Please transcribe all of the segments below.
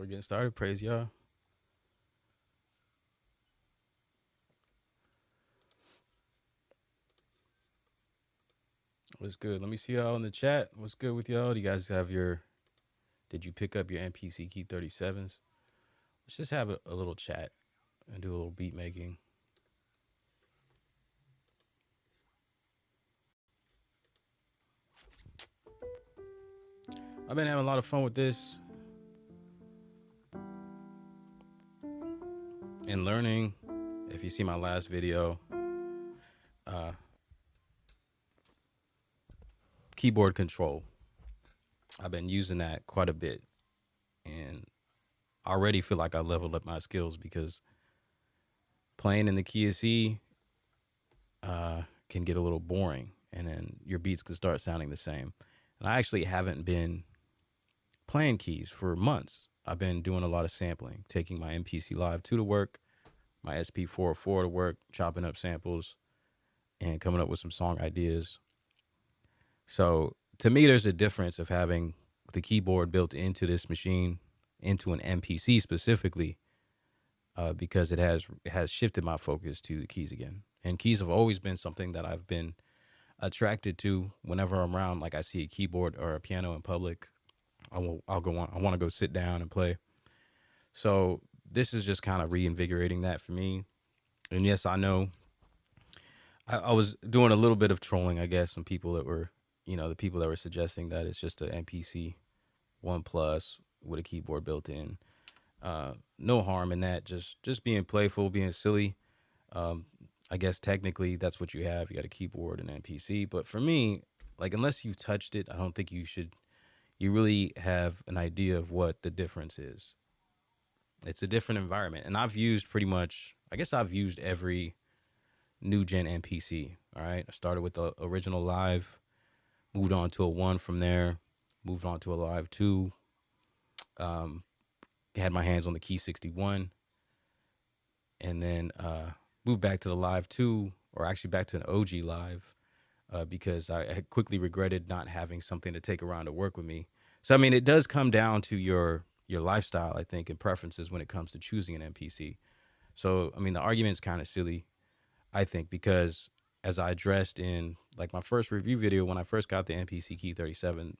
We're getting started. Praise y'all. What's good? Let me see y'all in the chat. What's good with y'all? Do you guys have your? Did you pick up your MPC Key 37s? Let's just have a little chat and do a little beat making. I've been having a lot of fun with this and learning. If you see my last video, uh, keyboard control. I've been using that quite a bit, and I already feel like I leveled up my skills because playing in the key of C can get a little boring, and then your beats can start sounding the same. And I actually haven't been playing keys for months. I've been doing a lot of sampling, taking my MPC Live 2 to work, my SP404 to work, chopping up samples, and coming up with some song ideas. So to me, there's a difference of having the keyboard built into this machine, into an MPC specifically, because it has shifted my focus to the keys again. And keys have always been something that I've been attracted to whenever I'm around. Like I see a keyboard or a piano in public, I'll go on. I want to go sit down and play. So this is just kind of reinvigorating that for me. And yes, I know I was doing a little bit of trolling, I guess, some people that were, the people that were suggesting that it's just an MPC One Plus with a keyboard built in. No harm in that. Just being playful, being silly. Um, I guess technically that's what you have. You got a keyboard and MPC. But for me, like unless you've touched it, I don't think you should. You really have an idea of what the difference is. It's a different environment, and I've used pretty much. I guess I've used every new gen MPC. All right, I started with the original Live, moved on to a one from there, moved on to a Live 2. Um, had my hands on the Key 61, and then moved back to the Live 2, or actually back to an OG Live, because I had quickly regretted not having something to take around to work with me. So I mean, it does come down to your lifestyle, I think, and preferences when it comes to choosing an MPC. So I mean, the argument's kind of silly, I think, because as I addressed in like my first review video when I first got the MPC Key 37,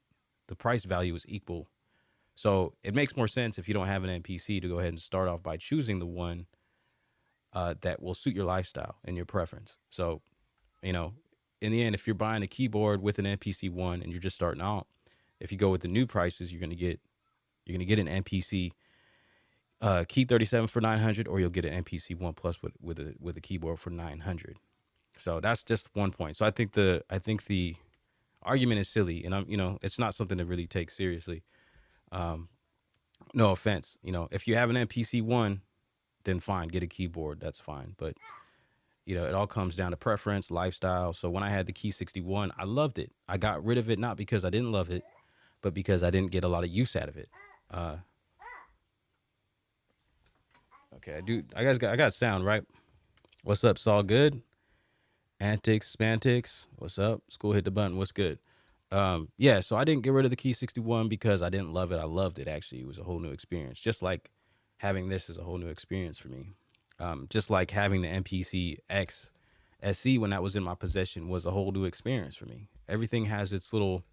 the price value is equal. So it makes more sense if you don't have an MPC to go ahead and start off by choosing the one that will suit your lifestyle and your preference. So, you know, in the end, if you're buying a keyboard with an MPC one and you're just starting out, if you go with the new prices, you're gonna get an MPC Key 37 for 900, or you'll get an MPC One Plus with a keyboard for 900. So that's just one point. So I think the argument is silly, and it's not something to really take seriously. Um, no offense, if you have an MPC one, then fine, get a keyboard. That's fine. But it all comes down to preference, lifestyle. So when I had the Key 61, I loved it. I got rid of it not because I didn't love it, but because I didn't get a lot of use out of it. Uh, okay, I got sound right. What's up? Saul good? Antics, Spantics. What's up? School hit the button. What's good? Yeah, so I didn't get rid of the Key 61 because I didn't love it. I loved it actually. It was a whole new experience. Just like having this is a whole new experience for me. Just like having the MPC X SC when that was in my possession was a whole new experience for me. Everything has its little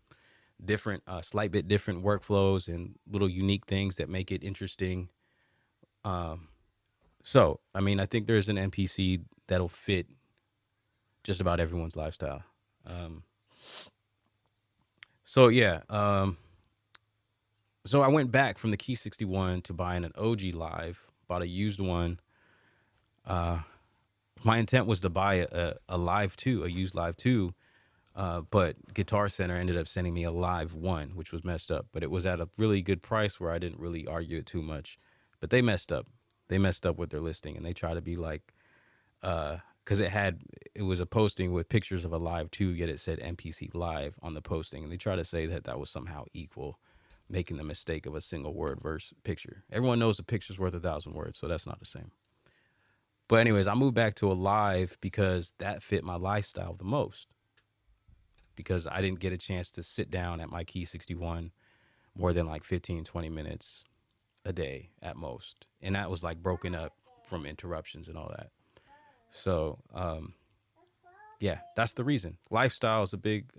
different, slight bit different workflows and little unique things that make it interesting. Um, so, I mean, I think there's an MPC that'll fit just about everyone's lifestyle. Um, so yeah, so I went back from the Key 61 to buying an OG Live, bought a used one. Uh, my intent was to buy a Live 2, a used Live 2, but Guitar Center ended up sending me a Live 1, which was messed up. But it was at a really good price where I didn't really argue it too much. But they messed up. They messed up with their listing, and they try to be like, because it was a posting with pictures of a Live 2, yet it said MPC Live on the posting, and they try to say that that was somehow equal, making the mistake of a single word versus picture. Everyone knows a picture's worth 1,000 words, so that's not the same. But anyways, I moved back to a Live because that fit my lifestyle the most. Because I didn't get a chance to sit down at my Key 61 more than like 15, 20 minutes. a day at most, and that was like broken up from interruptions and all that. So yeah, that's the reason. Lifestyle is a big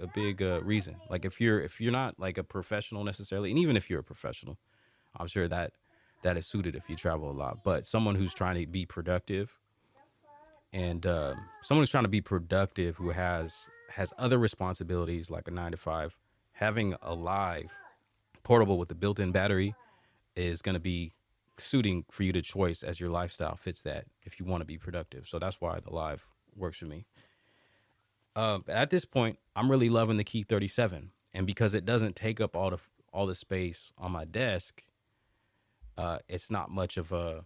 reason. Like if you're not like a professional necessarily, and even if you're a professional, I'm sure that is suited if you travel a lot. But someone who's trying to be productive, and someone who's trying to be productive who has other responsibilities like a 9 to 5, having a live portable with a built-in battery is going to be suiting for you to choice as your lifestyle fits that if you want to be productive. So that's why the live works for me. At this point, I'm really loving the Key 37, and because it doesn't take up all the space on my desk, it's not much of a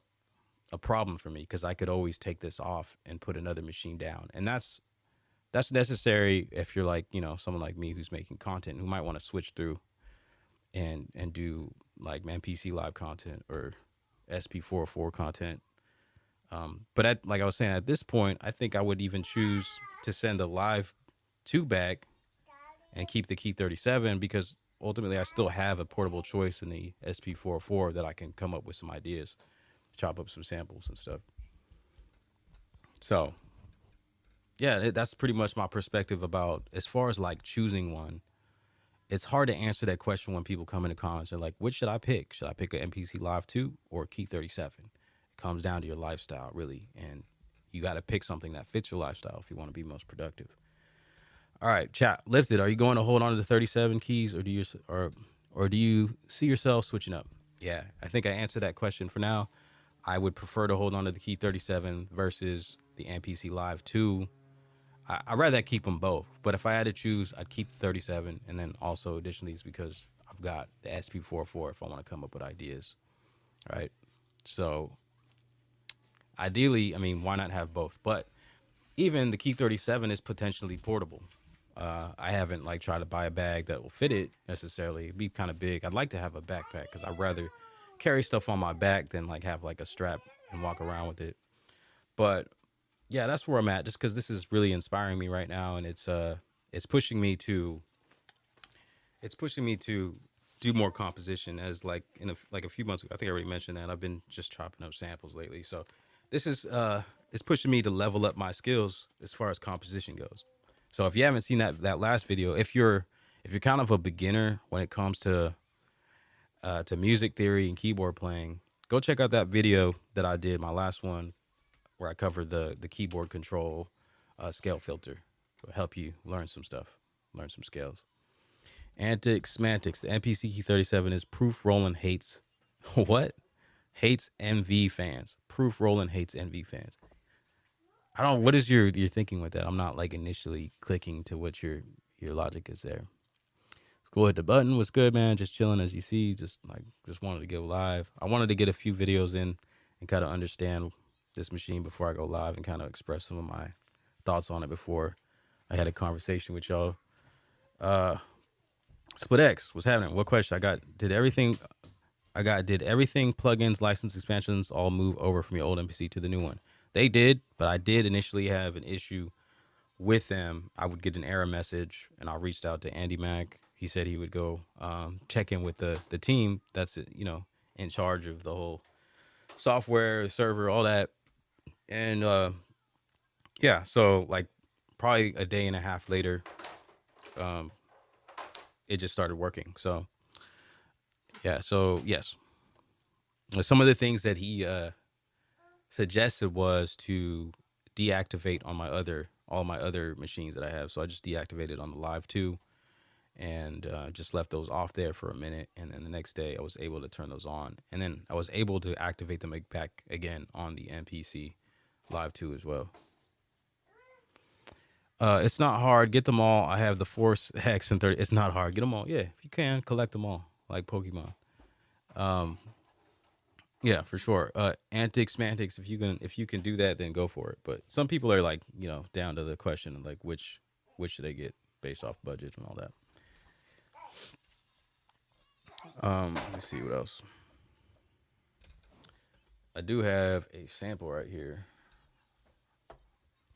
problem for me because I could always take this off and put another machine down, and that's necessary if you're like someone like me who's making content who might want to switch through and do like MPC live content or SP404 content. But like I was saying, at this point, I think I would even choose to send a live 2 bag and keep the Key 37 because ultimately I still have a portable choice in the SP404 that I can come up with some ideas, chop up some samples and stuff. So yeah, that's pretty much my perspective about as far as like choosing one. It's hard to answer that question when people come in the comments and like, which should I pick? Should I pick an MPC Live 2 or Key 37? It comes down to your lifestyle, really. And you got to pick something that fits your lifestyle if you want to be most productive. All right, chat. Lifted, are you going to hold on to the 37 keys or do you see yourself switching up? Yeah, I think I answered that question for now. I would prefer to hold on to the Key 37 versus the MPC Live 2. I'd rather keep them both, but if I had to choose, I'd keep the 37, and then also additionally is because I've got the SP44 if I want to come up with ideas, right? So ideally, I mean, why not have both? But even the Key 37 is potentially portable. I haven't like tried to buy a bag that will fit it necessarily. It'd be kind of big. I'd like to have a backpack because I'd rather carry stuff on my back than like have like a strap and walk around with it. But yeah, that's where I'm at. Just because this is really inspiring me right now, and it's pushing me to do more composition. As like like a few months ago, I think I already mentioned that I've been just chopping up samples lately. So this is it's pushing me to level up my skills as far as composition goes. So if you haven't seen that last video, if you're kind of a beginner when it comes to music theory and keyboard playing, go check out that video that I did, my last one, where I covered the keyboard control scale filter. It'll help you learn some stuff, learn some scales. Antics, semantics. The MPC Key 37 is proof Roland hates what? Hates NV fans. Proof Roland hates NV fans. I don't. What is your thinking with that? I'm not like initially clicking to what your logic is there. Let's go hit the button. What's good, man? Just chilling as you see. Just wanted to go live. I wanted to get a few videos in and kind of understand this machine before I go live and kind of express some of my thoughts on it before I had a conversation with y'all. Split X, what's happening? What question I got? Did everything plugins, license expansions all move over from your old MPC to the new one? They did, but I did initially have an issue with them. I would get an error message, and I reached out to Andy Mack. He said he would go check in with the team that's in charge of the whole software, server, all that. And yeah, so like probably a day and a half later, it just started working. So yeah, so yes, some of the things that he suggested was to deactivate on all my other machines that I have. So I just deactivated on the Live 2 and just left those off there for a minute. And then the next day I was able to turn those on. And then I was able to activate them back again on the MPC Live 2 as well. It's not hard. Get them all. I have the Force Hex and 30. It's not hard. Get them all. Yeah, if you can, collect them all like Pokemon. Yeah, for sure. Antics, semantics. If you can do that, then go for it. But some people are like, down to the question of like which should they get based off budget and all that. Let me see what else. I do have a sample right here.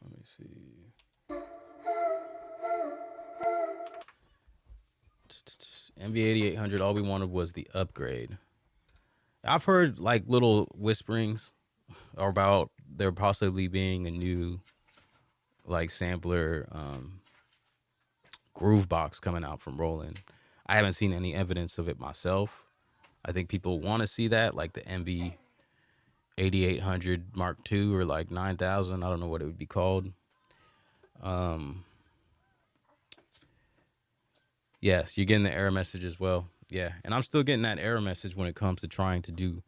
Let me see. MV8800. All we wanted was the upgrade. I've heard like little whisperings about there possibly being a new like sampler groove box coming out from Roland. I haven't seen any evidence of it myself. I think people want to see that, like the MV 8800 Mark II or like 9000. I don't know what it would be called. Um, yes, you're getting the error message as well. Yeah, and I'm still getting that error message when it comes to trying to do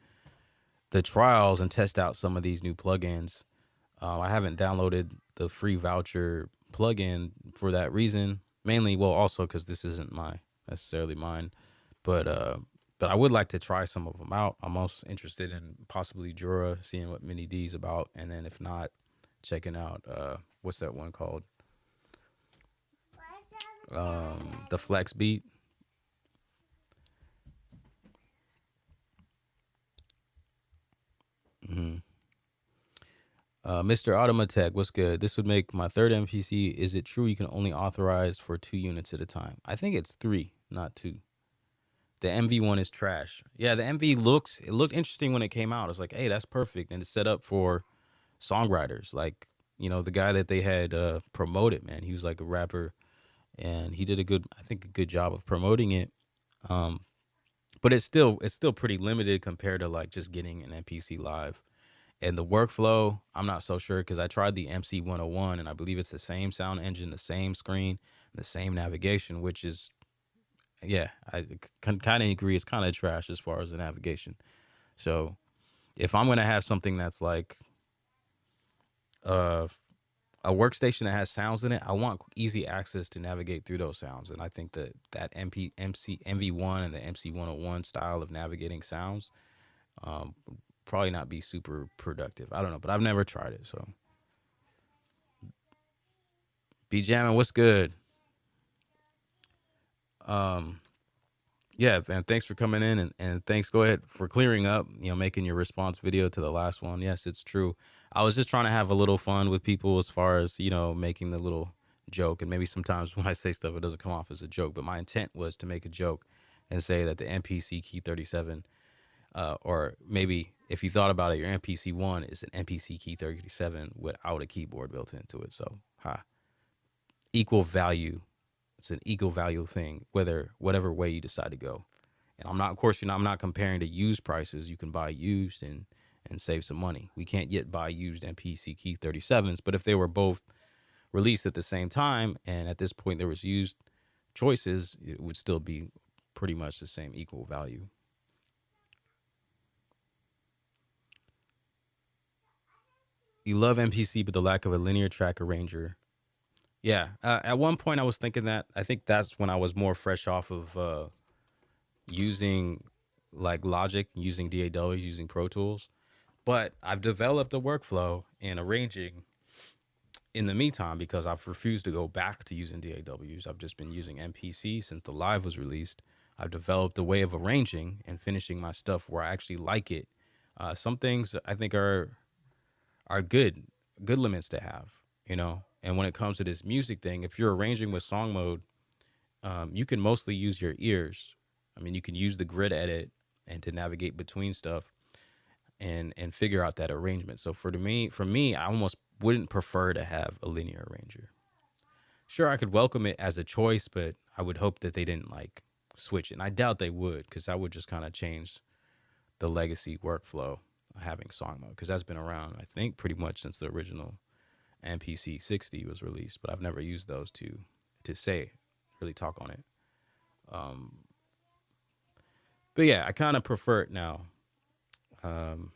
the trials and test out some of these new plugins. I haven't downloaded the free voucher plugin for that reason. Mainly, well, also because this isn't necessarily mine, but uh, but I would like to try some of them out. I'm most interested in possibly Jura, seeing what Mini D's about, and then if not, checking out what's that one called? The Flex Beat. Mm-hmm. Mr. Automatech, what's good? This would make my third MPC. Is it true you can only authorize for 2 units at a time? I think it's 3, not 2. The MV one is trash. Yeah, the MV it looked interesting when it came out. It's like, hey, that's perfect, and it's set up for songwriters. Like, the guy that they had promoted, man, he was like a rapper, and he did I think, a good job of promoting it. Um, but it's still pretty limited compared to like just getting an MPC live. And the workflow, I'm not so sure because I tried the MC 101 and I believe it's the same sound engine, the same screen, the same navigation, which is, yeah, I kind of agree. It's kind of trash as far as the navigation. So if I'm going to have something that's like uh, a workstation that has sounds in it, I want easy access to navigate through those sounds. And I think that MV1 and the MC 101 style of navigating sounds um, probably not be super productive. I don't know, but I've never tried it. So, B Jammin, what's good? Um, yeah, man, thanks for coming in and thanks. Go ahead for clearing up, making your response video to the last one. Yes, it's true. I was just trying to have a little fun with people as far as, making the little joke. And maybe sometimes when I say stuff, it doesn't come off as a joke, but my intent was to make a joke and say that the MPC Key 37, or maybe if you thought about it, your MPC 1 is an MPC Key 37 without a keyboard built into it. So, equal value. It's an equal value thing, whatever way you decide to go. And I'm not, of course, I'm not comparing to used prices. You can buy used and save some money. We can't yet buy used MPC Key 37s, but if they were both released at the same time and at this point there was used choices, it would still be pretty much the same equal value. You love MPC, but the lack of a linear track arranger. Yeah, at one point I was thinking that. I think that's when I was more fresh off of using like Logic, using DAW, using Pro Tools. But I've developed a workflow in arranging in the meantime because I've refused to go back to using DAWs. I've just been using MPC since the live was released. I've developed a way of arranging and finishing my stuff where I actually like it. Some things I think are good limits to have. And when it comes to this music thing, if you're arranging with song mode, you can mostly use your ears. I mean, you can use the grid edit and to navigate between stuff and figure out that arrangement. So for me, I almost wouldn't prefer to have a linear arranger. Sure, I could welcome it as a choice, but I would hope that they didn't like switch it. And I doubt they would, because that would just kind of change the legacy workflow of having song mode, because that's been around, I think, pretty much since the original MPC 60 was released, but I've never used those to say really talk on it. Um, but yeah, I kind of prefer it now. Um,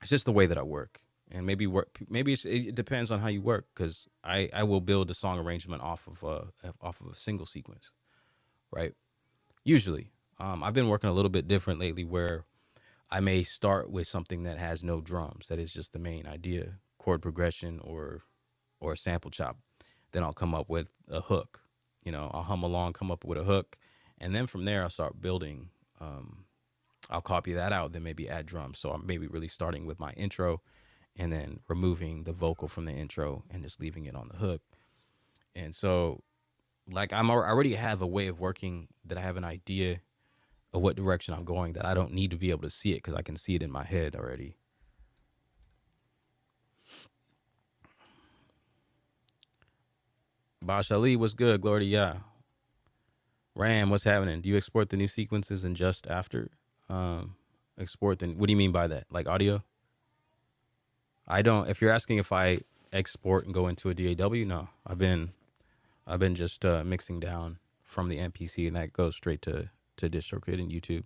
it's just the way that I work, and it depends on how you work, because I will build a song arrangement off of a single sequence, right? Usually, I've been working a little bit different lately, where I may start with something that has no drums, that is just the main idea, chord progression or a sample chop. Then I'll come up with a hook. I'll hum along, come up with a hook, and then from there I'll start building. I'll copy that out, then maybe add drums. So I'm maybe really starting with my intro, and then removing the vocal from the intro and just leaving it on the hook. And so, like, I already have a way of working that I have an idea of what direction I'm going that I don't need to be able to see it because I can see it in my head already. Bash Ali, what's good? Glory to Yah. Ram, what's happening? Do you export the new sequences and just after? Um, Export the. What do you mean by that? Like audio? I don't. If you're asking if I export and go into a DAW, no. I've been just mixing down from the MPC, and that goes straight to DistroKid and YouTube.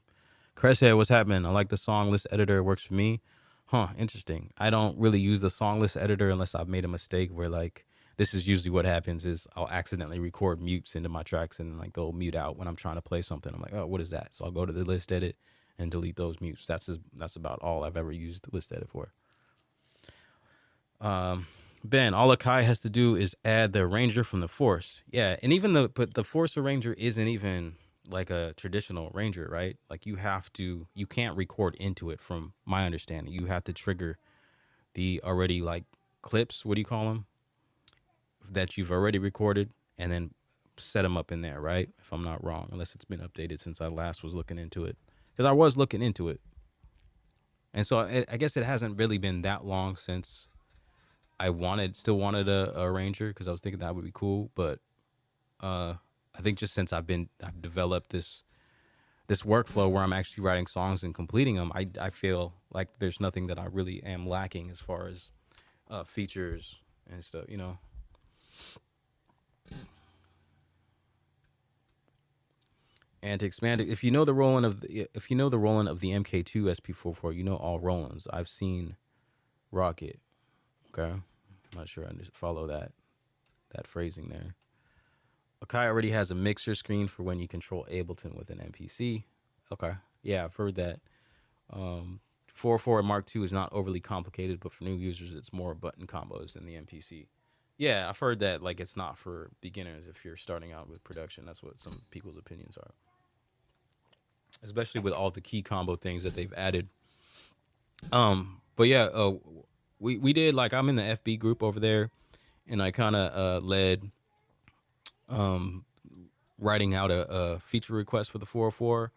Creshead, what's happening? I like the song list editor. It works for me. Huh, interesting. I don't really use the song list editor unless I've made a mistake where like this is usually what happens is I'll accidentally record mutes into my tracks and like they'll mute out when I'm trying to play something. I'm like, oh, what is that? So I'll go to the list edit and delete those mutes. That's about all I've ever used the list edit for. Ben, all Akai has to do is add the arranger from the Force. Yeah, and even but the Force arranger isn't even like a traditional arranger, right? Like you can't record into it from my understanding. You have to trigger the already like clips, what do you call them? That you've already recorded and then set them up in there, right? If I'm not wrong, unless it's been updated since I last was looking into it. Because I was looking into it. And so I guess it hasn't really been that long since I still wanted a arranger because I was thinking that would be cool. But I think just since I've developed this workflow where I'm actually writing songs and completing them, I feel like there's nothing that I really am lacking as far as features and stuff, you know. And to expand it, if you know the Roland of the MK2 SP44, you know all Rolands. I've seen Rocket. Okay, I'm not sure I follow that phrasing there. Akai already has a mixer screen for when you control Ableton with an MPC. Okay, yeah, I've heard that. 4.4 Mark II is not overly complicated, but for new users, it's more button combos than the MPC. Yeah, I've heard that like it's not for beginners if you're starting out with production. That's what some people's opinions are, especially with all the key combo things that they've added. But yeah, we did like I'm in the FB group over there, and I kind of led writing out a feature request for the 404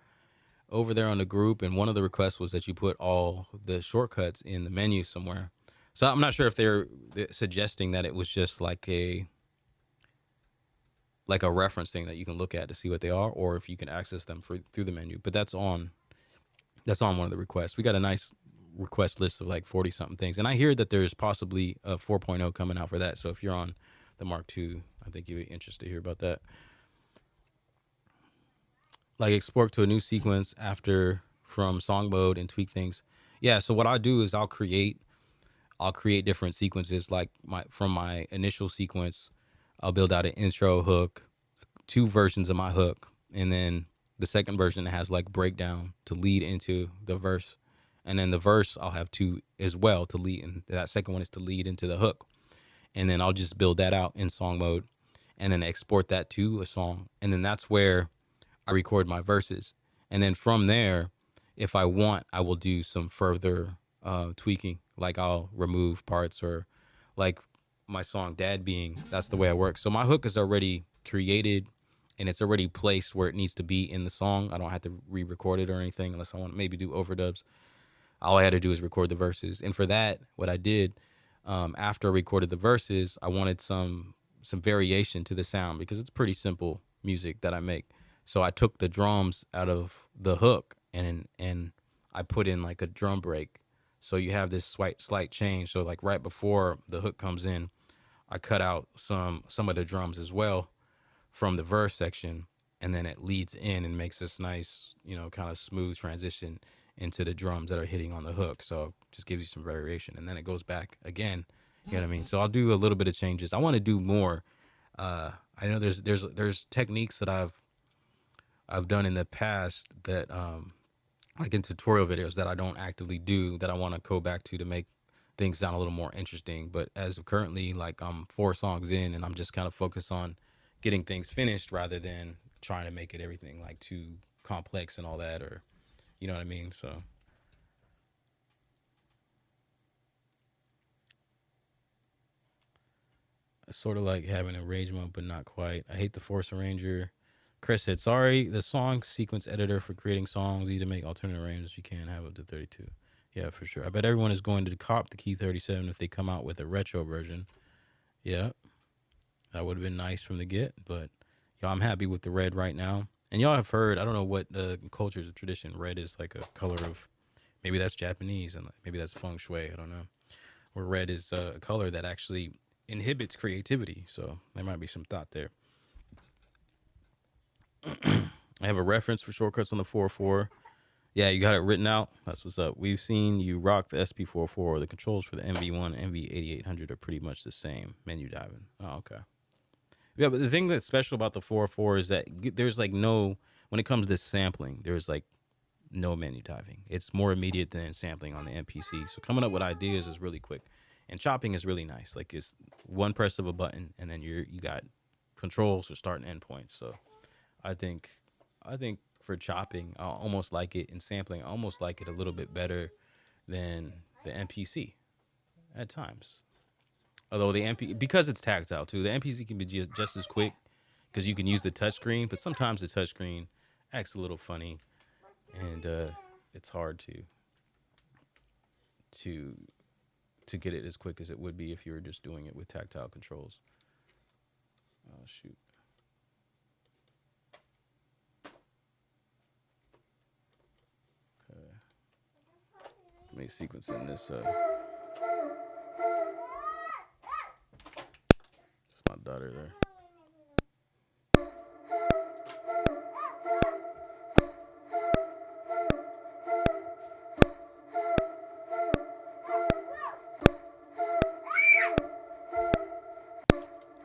over there on the group, and one of the requests was that you put all the shortcuts in the menu somewhere. So I'm not sure if they're suggesting that it was just like a reference thing that you can look at to see what they are, or if you can access them through the menu. But that's on one of the requests. We got a nice request list of like 40 something things, and I hear that there's possibly a 4.0 coming out for that. So if you're on the Mark II, I think you'd be interested to hear about that. Like export to a new sequence after from song mode and tweak things. Yeah, so what I'll do is I'll create different sequences. Like from my initial sequence, I'll build out an intro hook, two versions of my hook, and then the second version has like breakdown to lead into the verse. And then the verse I'll have two as well to lead, and that second one is to lead into the hook. And then I'll just build that out in song mode and then export that to a song. And then that's where I record my verses. And then from there, if I want, I will do some further tweaking. Like I'll remove parts, or like my song Dad Being, that's the way I work. So my hook is already created and it's already placed where it needs to be in the song. I don't have to re-record it or anything unless I want to maybe do overdubs. All I had to do is record the verses. And for that, what I did after I recorded the verses, I wanted some variation to the sound because it's pretty simple music that I make. So I took the drums out of the hook and I put in like a drum break. So you have this slight change. So like right before the hook comes in, I cut out some of the drums as well from the verse section, and then it leads in and makes this nice, kind of smooth transition into the drums that are hitting on the hook. So just gives you some variation, and then it goes back again. You know what I mean? So I'll do a little bit of changes. I want to do more. I know there's techniques that I've done in the past that like in tutorial videos that I don't actively do that I want to go back to make things sound a little more interesting. But as of currently, like I'm 4 songs in and I'm just kind of focused on getting things finished rather than trying to make it everything like too complex and all that, or you know what I mean? So it's sort of like having a rage mode, but not quite. I hate the Force Arranger. Chris said, sorry, the song sequence editor for creating songs, either make alternative arrangements you can have up to 32. Yeah, for sure. I bet everyone is going to cop the Key 37 if they come out with a retro version. Yeah, that would have been nice from the get, but y'all, I'm happy with the red right now. And y'all have heard, I don't know what culture is a tradition. Red is like a color of, maybe that's Japanese and maybe that's feng shui. I don't know. Where red is a color that actually inhibits creativity. So there might be some thought there. I have a reference for shortcuts on the 404. Yeah, you got it written out. That's what's up. We've seen you rock the SP404. The controls for the MV1 and MV8800 are pretty much the same. Menu diving. Oh, okay. Yeah, but the thing that's special about the 404 is that there's like no, when it comes to sampling, there's like no menu diving. It's more immediate than sampling on the MPC. So coming up with ideas is really quick. And chopping is really nice. Like it's one press of a button and then you got controls for start and end points. So I think for chopping, I almost like it, and sampling, I almost like it a little bit better than the MPC at times. Although the MP, because it's tactile too, the MPC can be just as quick because you can use the touchscreen, but sometimes the touchscreen acts a little funny, and it's hard to get it as quick as it would be if you were just doing it with tactile controls. Oh shoot. Let me sequence in this. It's my daughter there.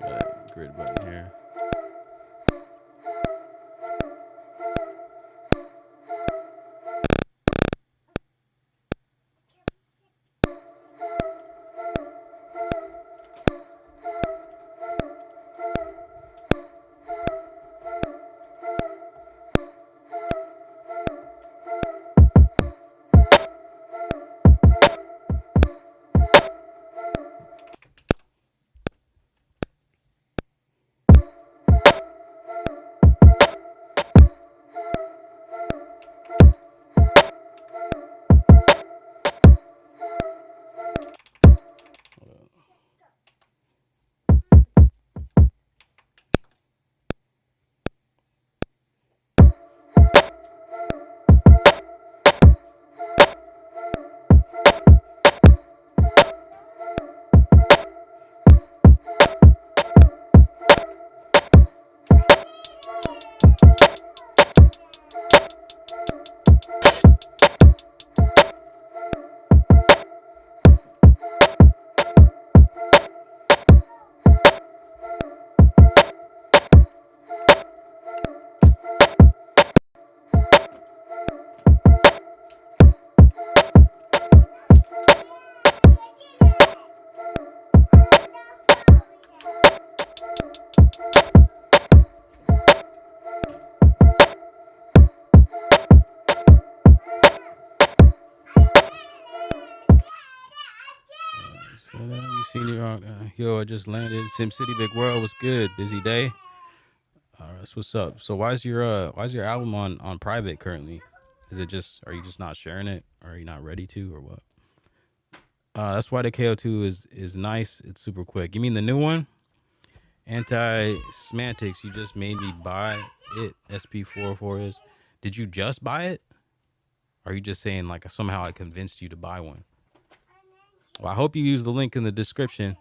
Got a grid button here. You seen your yo? I just landed. SimCity Big World was good. Busy day. That's what's up. So why's your album on private currently? Is it just, are you just not sharing it, or are you not ready to, or what? That's why the KO2 is nice. It's super quick. You mean the new one? Anti-semantics. You just made me buy it. SP404 is. Did you just buy it? Or are you just saying like somehow I convinced you to buy one? Well, I hope you use the link in the description.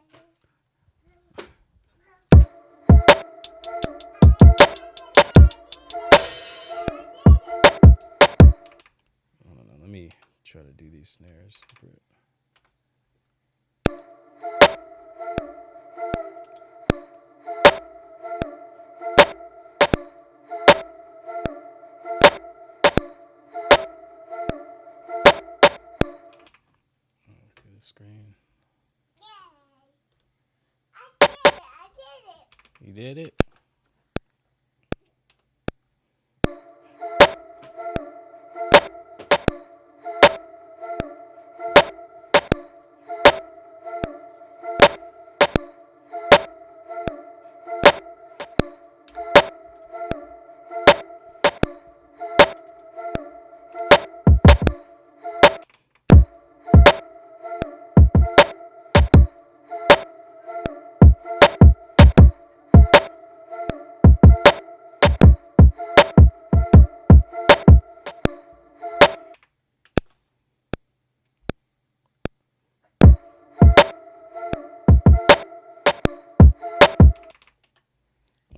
Let me try to do these snares. Through the screen. I did it. You did it?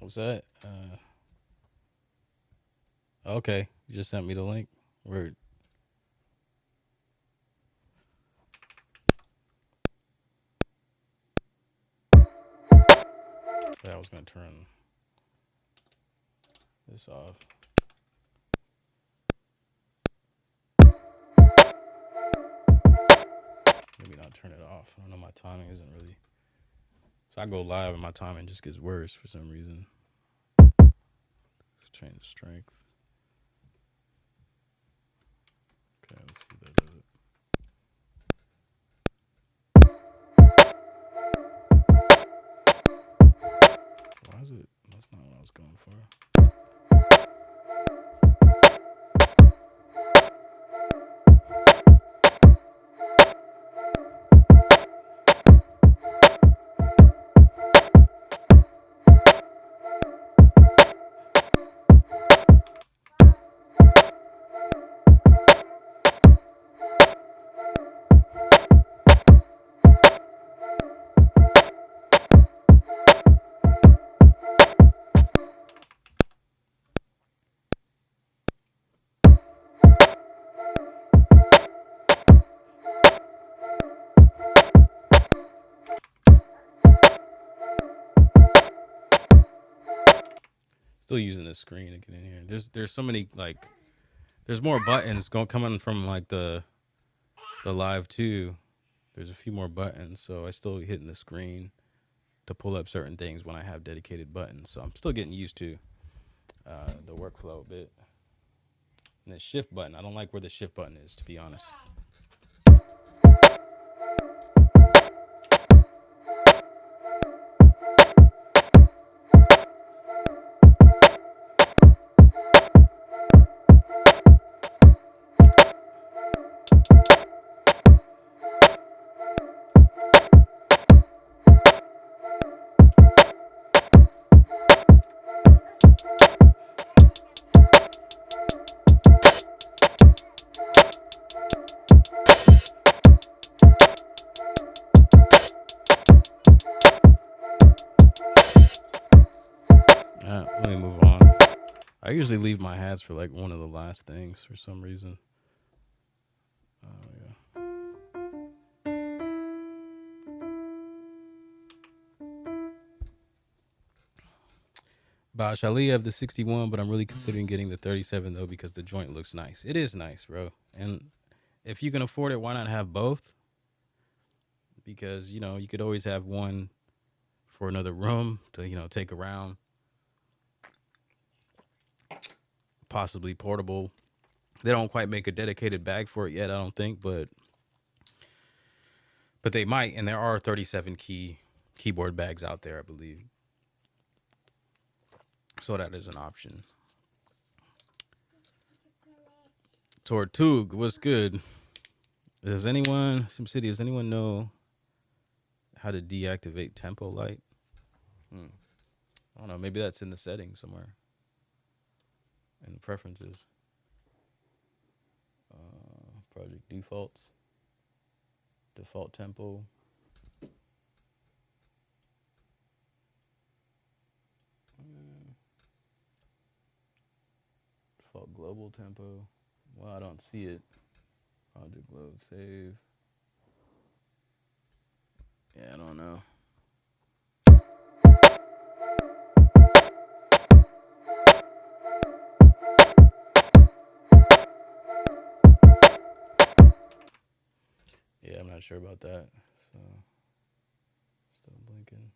What's that? Okay, you just sent me the link. Word. I was gonna turn this off. Maybe not turn it off. I don't know. My timing isn't really. So I go live and my timing just gets worse for some reason. Let's change the strength. Okay, let's see if that does it. Why is it? That's not what I was going for. Still using this screen to get in here. There's so many, like, there's more buttons coming from like the live too. There's a few more buttons, so I still hitting the screen to pull up certain things when I have dedicated buttons. So I'm still getting used to the workflow a bit. And the shift button, I don't like where the shift button is, to be honest. Let me move on. I usually leave my hats for like one of the last things for some reason. Yeah. Bosh, I have the 61, but I'm really considering getting the 37 though because the joint looks nice. It is nice, bro. And if you can afford it, why not have both? Because, you know, you could always have one for another room to, you know, take around. Possibly portable. They don't quite make a dedicated bag for it yet, I don't think, but they might, and there are 37 key keyboard bags out there, I believe. So that is an option. Tortug, what's good? Does anyone know how to deactivate tempo light? I don't know. Maybe that's in the settings somewhere. In the preferences. Project defaults. Default tempo. Default global tempo. Well, I don't see it. Project load save. Yeah, I don't know. Yeah, I'm not sure about that. So, still blinking.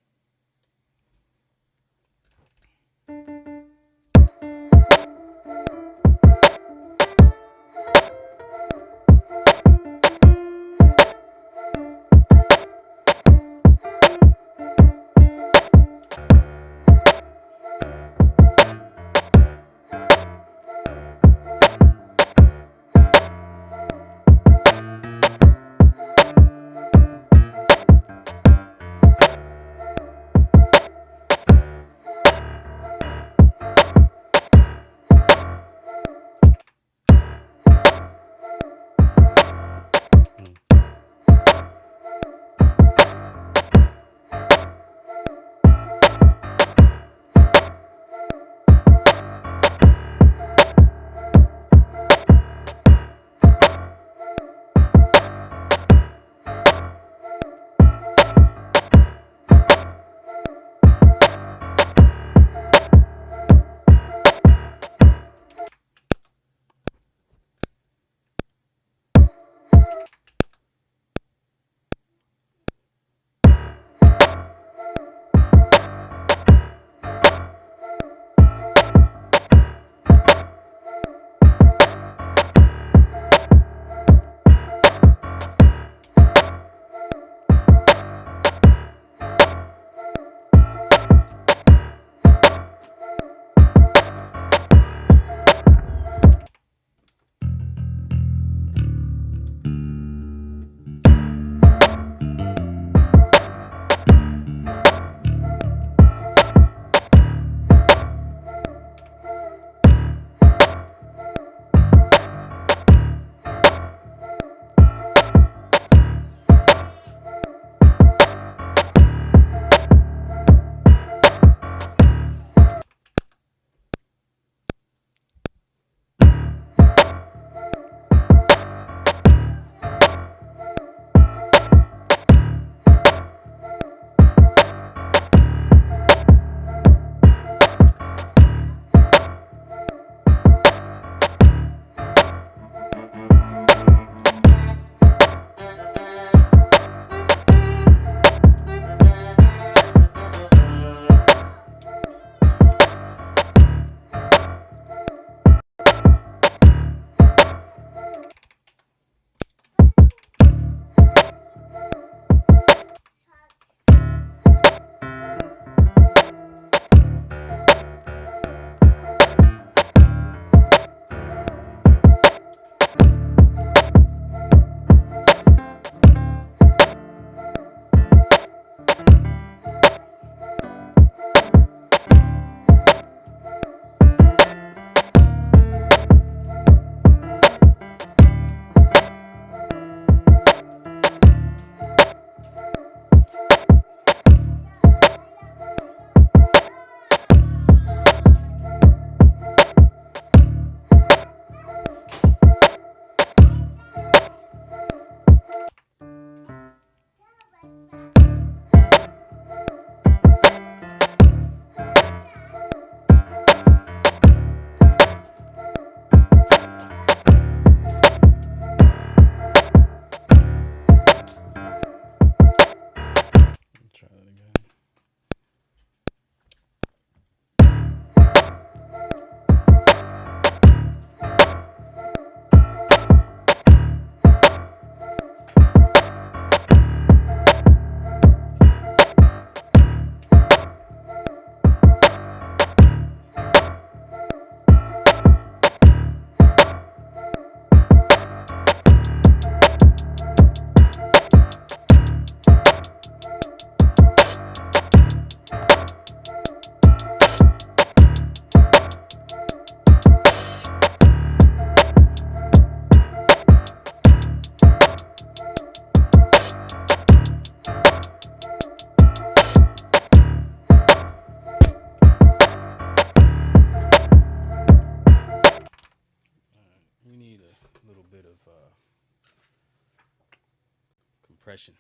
compression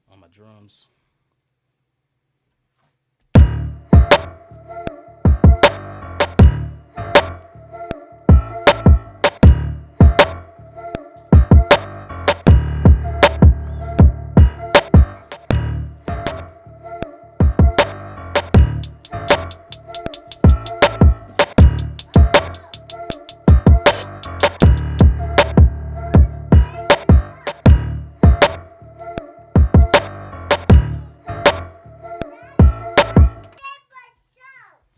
on my drums.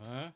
Huh?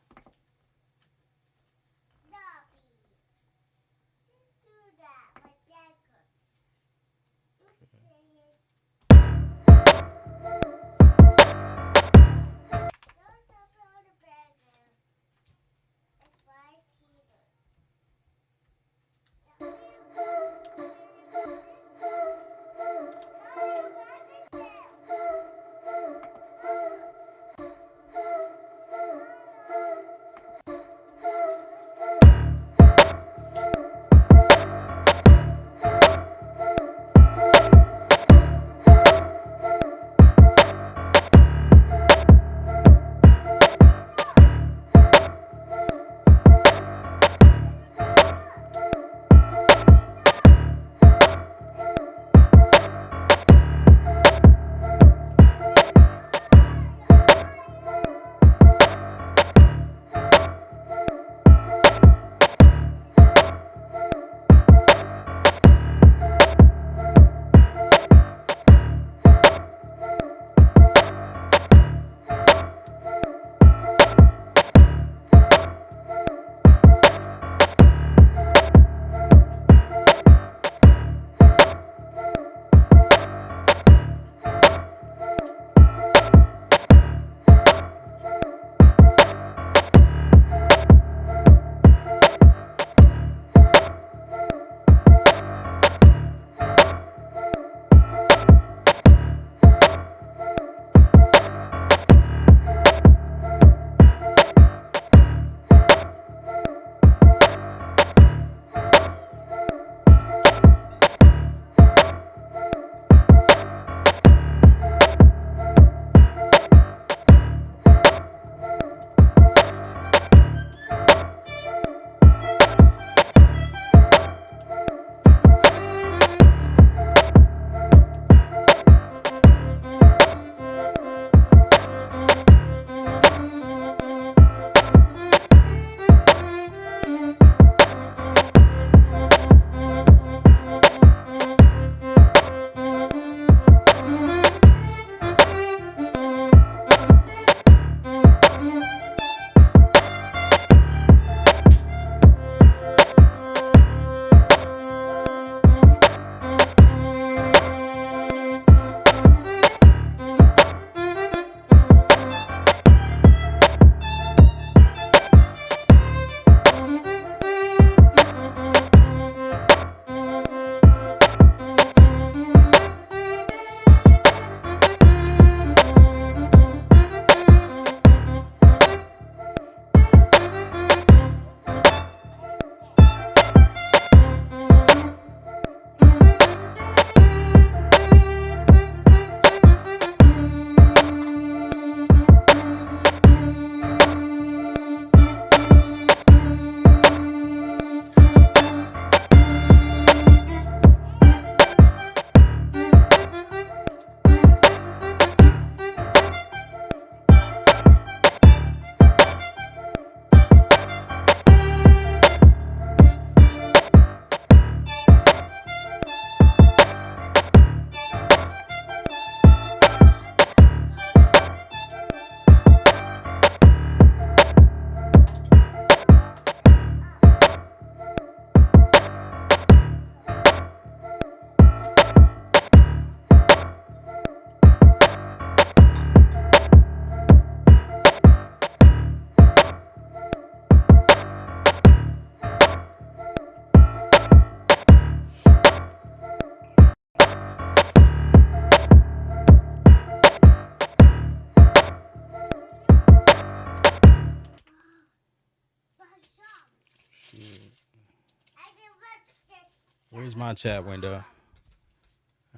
Where's my chat window?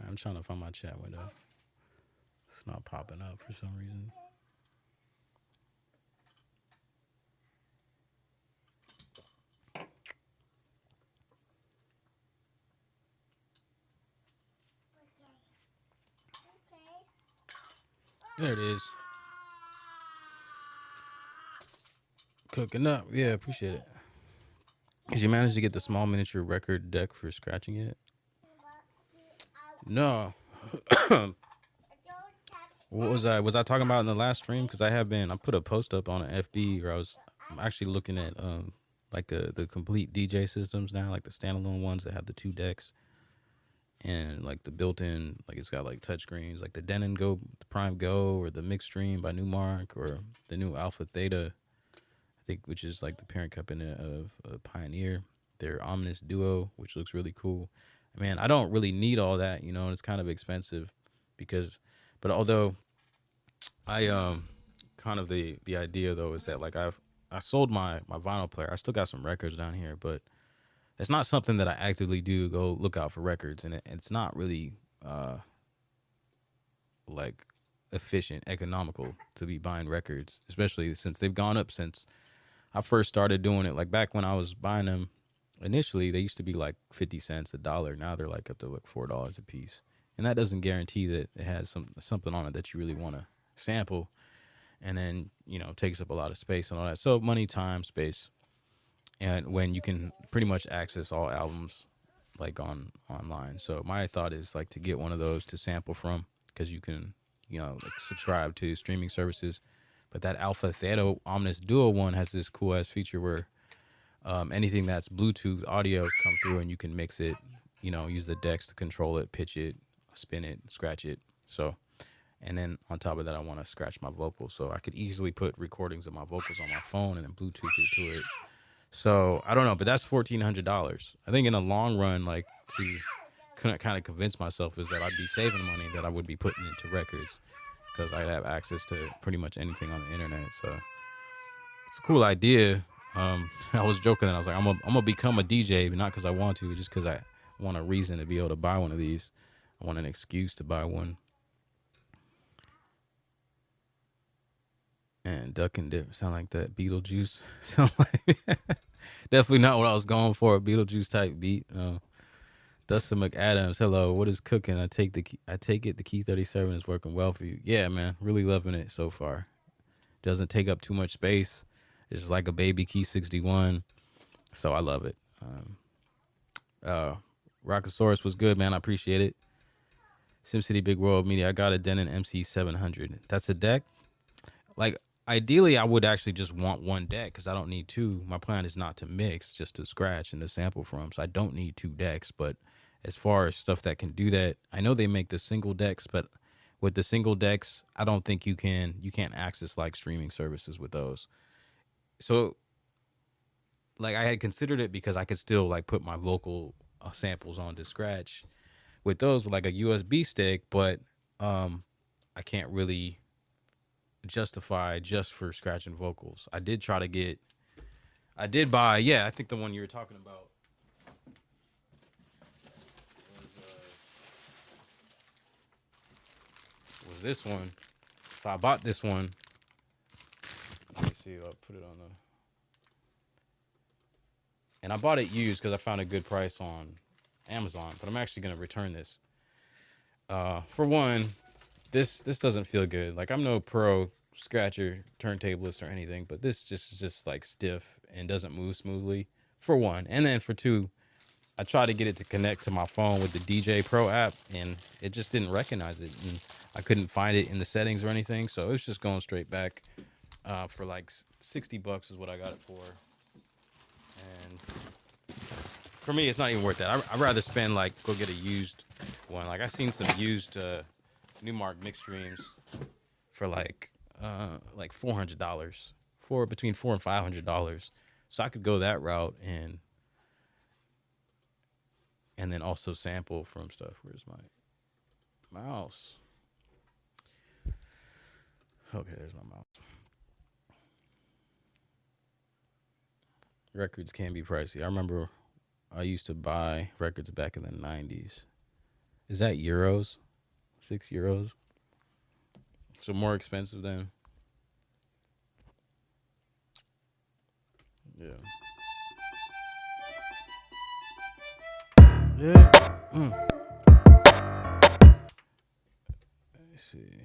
I'm trying to find my chat window. It's not popping up for some reason. There it is. Cooking up. Yeah, appreciate it. Did you manage to get the small miniature record deck for scratching it? No. What was I? Was I talking about in the last stream? Because I have been. I put a post up on an FB where I'm actually looking at like the complete DJ systems now, like the standalone ones that have the 2 decks and like the built-in, like it's got like touchscreens, like the Denon Go, the Prime Go, or the Mix Stream by Newmark, or the new Alpha Theta, I think, which is like the parent company of Pioneer. Their Omnis Duo, which looks really cool. Man, I don't really need all that, you know, and it's kind of expensive because, but although I kind of the idea though is that like I sold my vinyl player. I still got some records down here, but it's not something that I actively do go look out for records, and it's not really like efficient, economical to be buying records, especially since they've gone up since I first started doing it. Like back when I was buying them initially, they used to be like 50 cents, $1. Now they're like up to like $4 a piece, and that doesn't guarantee that it has something on it that you really want to sample, and then, you know, takes up a lot of space and all that. So money, time, space. And when you can pretty much access all albums like online. So my thought is like to get one of those to sample from, because you can, you know, like subscribe to streaming services. But that Alpha Theta Omnis Duo one has this cool ass feature where anything that's Bluetooth audio come through and you can mix it, you know, use the decks to control it, pitch it, spin it, scratch it. So, and then on top of that, I want to scratch my vocals. So I could easily put recordings of my vocals on my phone and then Bluetooth it to it. So I don't know, but that's $1,400. I think in the long run, like to kind of convince myself is that I'd be saving money that I would be putting into records, because I'd have access to pretty much anything on the internet. So it's a cool idea. I was joking that I was like, I'm gonna become a DJ, but not because I want to, just because I want a reason to be able to buy one of these. I want an excuse to buy one. And duck and dip sound like that Beetlejuice. Sound like definitely not what I was going for, a Beetlejuice type beat. Dustin McAdams, hello. What is cooking? I take it the Key 37 is working well for you. Yeah, man, really loving it so far. Doesn't take up too much space. It's just like a baby Key 61, so I love it. Rockosaurus was good, man. I appreciate it. SimCity Big World Media. I got a Denon MC 700. That's a deck. Like, ideally, I would actually just want one deck because I don't need 2. My plan is not to mix, just to scratch and to sample from. So I don't need 2 decks. But as far as stuff that can do that, I know they make the single decks, but with the single decks, I don't think you can't access like streaming services with those. So like I had considered it because I could still like put my vocal samples on to scratch with those with like a USB stick, but I can't really justify just for scratching vocals. I did buy, I think the one you were talking about was this one. So I bought this one. Let me see, I'll put it on the, and I bought it used because I found a good price on Amazon, but I'm actually going to return this. For one, this doesn't feel good. Like, I'm no pro scratcher, turntablist, or anything, but this is just like stiff and doesn't move smoothly, for one. And then for two, I tried to get it to connect to my phone with the DJ Pro app, and it just didn't recognize it, and I couldn't find it in the settings or anything, so it was just going straight back. For like $60 is what I got it for, and for me, it's not even worth that. I'd rather spend, like, go get a used one. Like, I've seen some used Newmark mix streams for like $400, for between $400 and $500. So I could go that route and then also sample from stuff. Where's my mouse? Okay, there's my mouse. Records can be pricey. I remember I used to buy records back in the 90s. Is that euros? €6. So more expensive than yeah. Yeah. Let's see.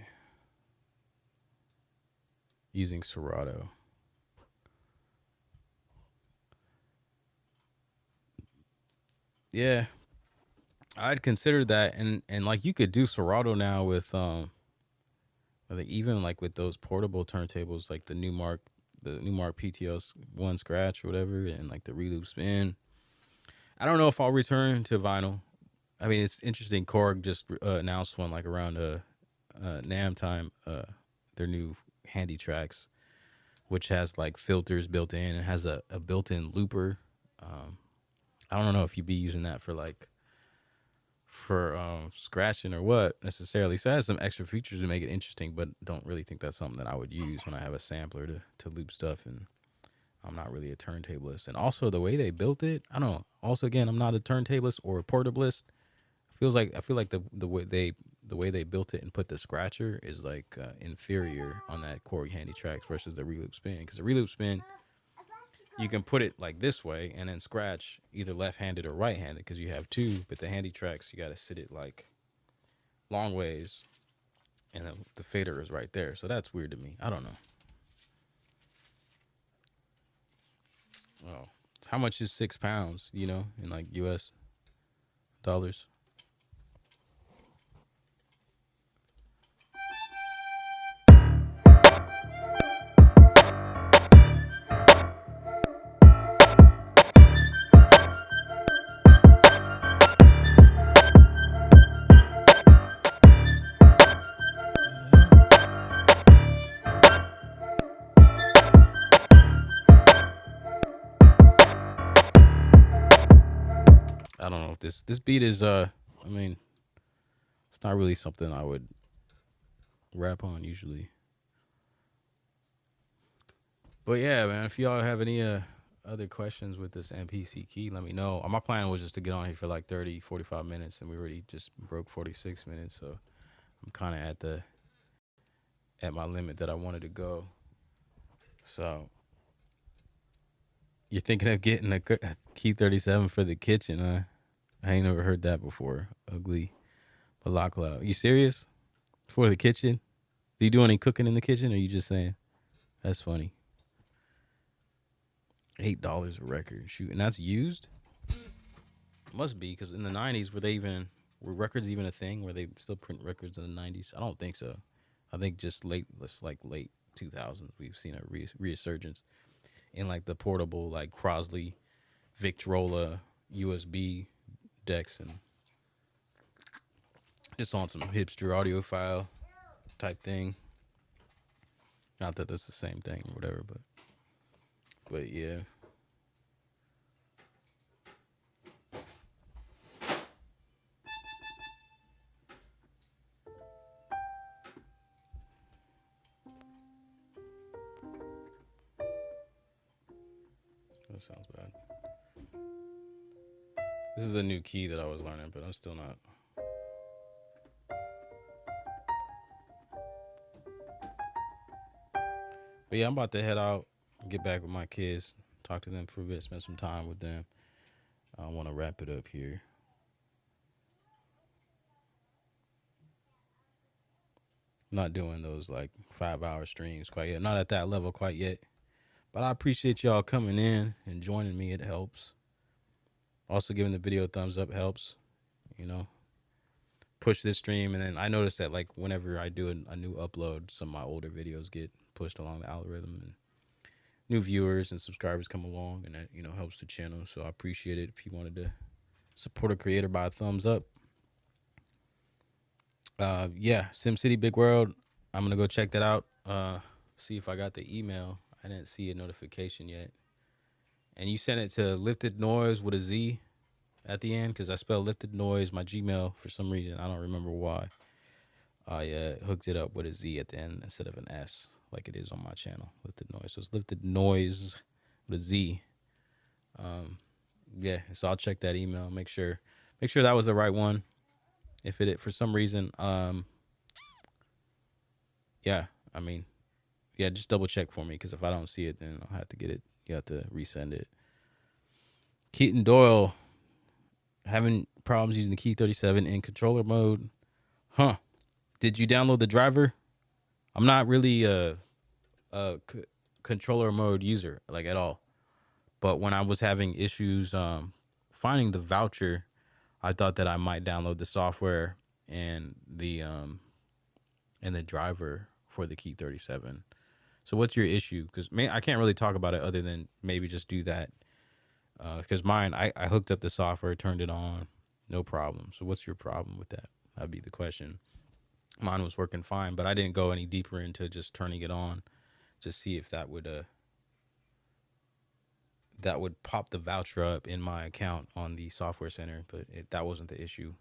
Using Serato. Yeah, I'd consider that, and like you could do Serato now with like even like with those portable turntables, like the Newmark PTOS one scratch or whatever, and like the reloop spin. I don't know if I'll return to vinyl. I mean, it's interesting. Korg just announced one like around NAM time. Their new handy tracks, which has like filters built in. It has a built-in looper. Um, I don't know if you'd be using that for like for scratching or what necessarily. So it has some extra features to make it interesting, but don't really think that's something that I would use when I have a sampler to loop stuff, and I'm not really a turntablist. And also the way they built it, I don't know. Also, again, I'm not a turntablist or a portablist. I feel like the way they built it and put the scratcher is like inferior on that Korg Handy Tracks versus the reloop spin, because the reloop spin you can put it like this way and then scratch either left-handed or right-handed because you have two, but the Handy Tracks you got to sit it like long ways, and then the fader is right there. So that's weird to me. I don't know. Oh, how much is £6? You know, in like U.S. dollars. I don't know if this beat is I mean, it's not really something I would rap on usually. But yeah, man, if y'all have any other questions with this MPC key, let me know. My plan was just to get on here for like 30, 45 minutes, and we already just broke 46 minutes, so I'm kind of at my limit that I wanted to go. So you're thinking of getting a Key 37 for the kitchen, huh? I ain't never heard that before. Ugly balaclava. You serious? For the kitchen? Do you do any cooking in the kitchen, or you just saying? That's funny. $8 a record. Shoot, and that's used? Must be, because in the 90s, were records even a thing? Were they still print records in the 90s? I don't think so. I think just late 2000s, we've seen a resurgence in like the portable, like Crosley, Victrola, USB decks, and just on some hipster audiophile type thing. Not that that's the same thing or whatever, but yeah. That sounds bad. This is the new key that I was learning, but I'm still not. But yeah, I'm about to head out, get back with my kids, talk to them for a bit, spend some time with them. I want to wrap it up here. I'm not doing those like 5-hour streams quite yet. Not at that level quite yet. But I appreciate y'all coming in and joining me. It helps. Also, giving the video a thumbs up helps. You know, push this stream, and then I notice that like whenever I do a new upload, some of my older videos get pushed along the algorithm, and new viewers and subscribers come along, and that helps the channel. So I appreciate it. If you wanted to support a creator by a thumbs up. Yeah, SimCity Big World. I'm gonna go check that out. See if I got the email. I didn't see a notification yet. And you sent it to Lifted Noise with a Z at the end, because I spelled Lifted Noise my Gmail for some reason. I don't remember why. I hooked it up with a Z at the end instead of an S, like it is on my channel, Lifted Noise. So it's Lifted Noise with a Z. Yeah, so I'll check that email. Make sure that was the right one. If it for some reason, yeah, I mean, yeah, just double check for me, because if I don't see it, then I'll have to get it. You have to resend it. Keaton Doyle having problems using the Key 37 in controller mode. Huh? Did you download the driver? I'm not really a controller mode user, like, at all. But when I was having issues finding the voucher, I thought that I might download the software and the driver for the Key 37. So what's your issue? Because I can't really talk about it other than maybe just do that. Because mine, I hooked up the software, turned it on, no problem. So what's your problem with that? That'd be the question. Mine was working fine, but I didn't go any deeper into just turning it on to see if that would pop the voucher up in my account on the software center. But that wasn't the issue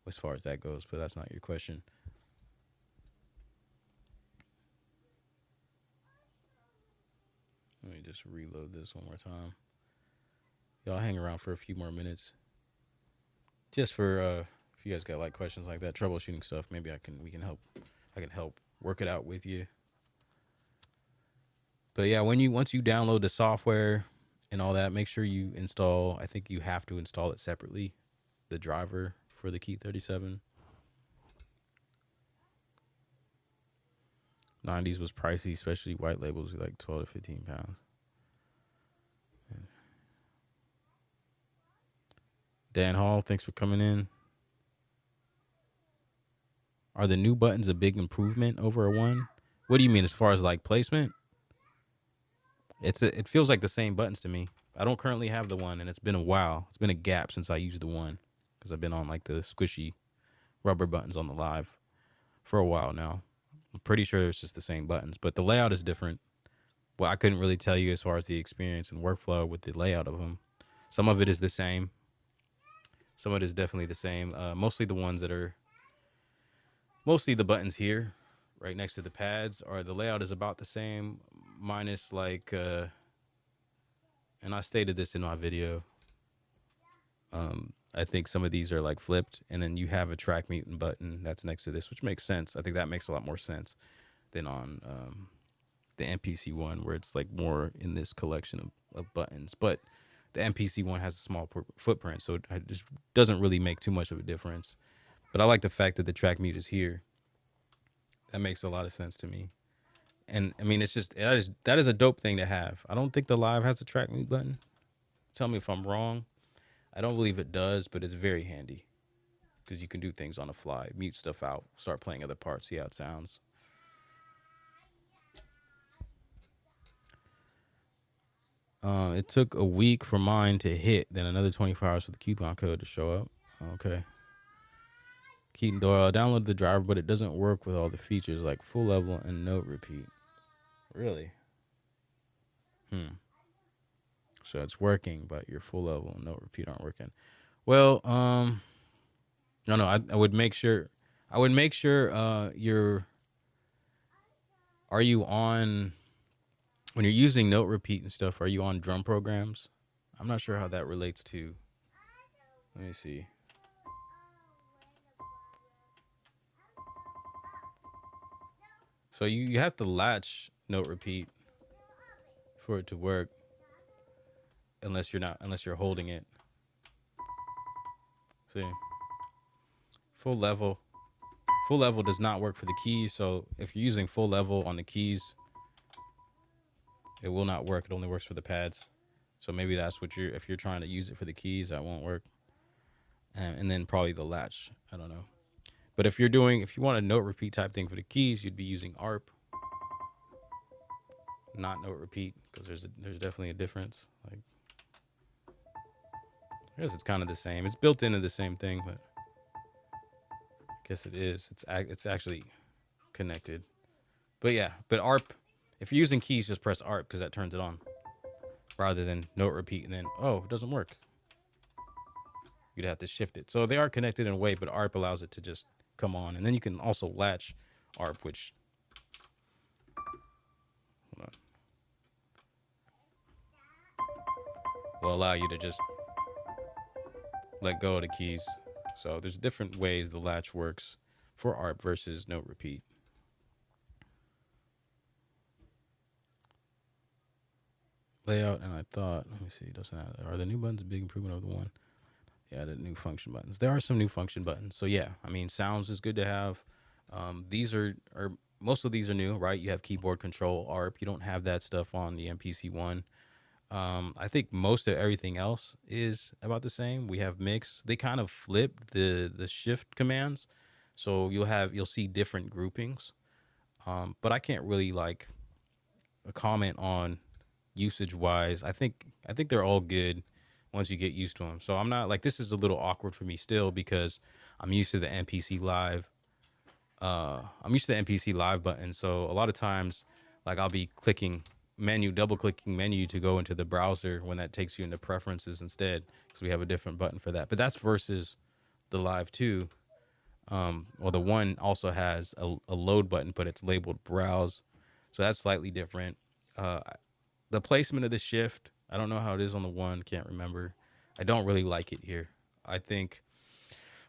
as far as that goes. But that's not your question. Let me just reload this one more time. Y'all hang around for a few more minutes. Just for if you guys got like questions like that, troubleshooting stuff, maybe I can help work it out with you. But yeah, once you download the software and all that, make sure you install, I think you have to install it separately, the driver for the Key 37. 90s was pricey, especially white labels, like 12 to 15 pounds. Dan Hall, thanks for coming in. Are the new buttons a big improvement over a one? What do you mean as far as like placement? It feels like the same buttons to me. I don't currently have the one, and it's been a while. It's been a gap since I used the one, because I've been on like the squishy rubber buttons on the Live for a while now. I'm pretty sure it's just the same buttons, but the layout is different. Well, I couldn't really tell you as far as the experience and workflow with the layout of them. Some of it is the same. Some of it is definitely the same. Mostly the buttons here, right next to the pads, are the layout is about the same, minus like, and I stated this in my video. I think some of these are like flipped, and then you have a track mutant button that's next to this, which makes sense. I think that makes a lot more sense than on the MPC one, where it's like more in this collection of buttons. But the MPC one has a small footprint, so it just doesn't really make too much of a difference. But I like the fact that the track mute is here. That makes a lot of sense to me. And I mean, it's just, that is a dope thing to have. I don't think the Live has a track mute button. Tell me if I'm wrong. I don't believe it does, but it's very handy because you can do things on the fly, mute stuff out, start playing other parts, see how it sounds. It took a week for mine to hit, then another 24 hours for the coupon code to show up. Okay. Keaton Doyle, download the driver, but it doesn't work with all the features like full level and note repeat. Really? So it's working, but your full level and note repeat aren't working. Well, no, I would make sure. Are you on, when you're using note repeat and stuff, are you on drum programs? I'm not sure how that relates to. Let me see. So you have to latch note repeat for it to work, unless you're holding it. See, full level does not work for the keys. So if you're using full level on the keys, it will not work. It only works for the pads. So maybe that's what if you're trying to use it for the keys, that won't work. And then probably the latch. I don't know. But if you want a note repeat type thing for the keys, you'd be using ARP, not note repeat, because there's definitely a difference. Like, I guess it's kind of the same. It's built into the same thing, but I guess it is. It's actually connected. But yeah, but ARP, if you're using keys, just press ARP because that turns it on, rather than note repeat and then, oh, it doesn't work. You'd have to shift it. So they are connected in a way, but ARP allows it to just come on. And then you can also latch ARP, which, hold on, will allow you to just let go of the keys. So there's different ways the latch works for ARP versus note repeat. Layout, and I thought, let me see, doesn't have, are the new buttons a big improvement over the one? Yeah, the new function buttons. There are some new function buttons. So yeah, I mean, sounds is good to have. These are most of these are new, right? You have keyboard control, ARP. You don't have that stuff on the MPC one. I think most of everything else is about the same. We have mix. They kind of flip the shift commands, so you'll see different groupings. But I can't really like comment on usage wise. I think they're all good once you get used to them. So I'm not like, this is a little awkward for me still because I'm used to the MPC live. I'm used to the MPC live button. So a lot of times, like I'll be double clicking menu to go into the browser when that takes you into preferences instead, because we have a different button for that. But that's versus the live 2. Well, the one also has a load button, but it's labeled browse. So that's slightly different. The placement of the shift, I don't know how it is on the one, can't remember. I don't really like it here. I think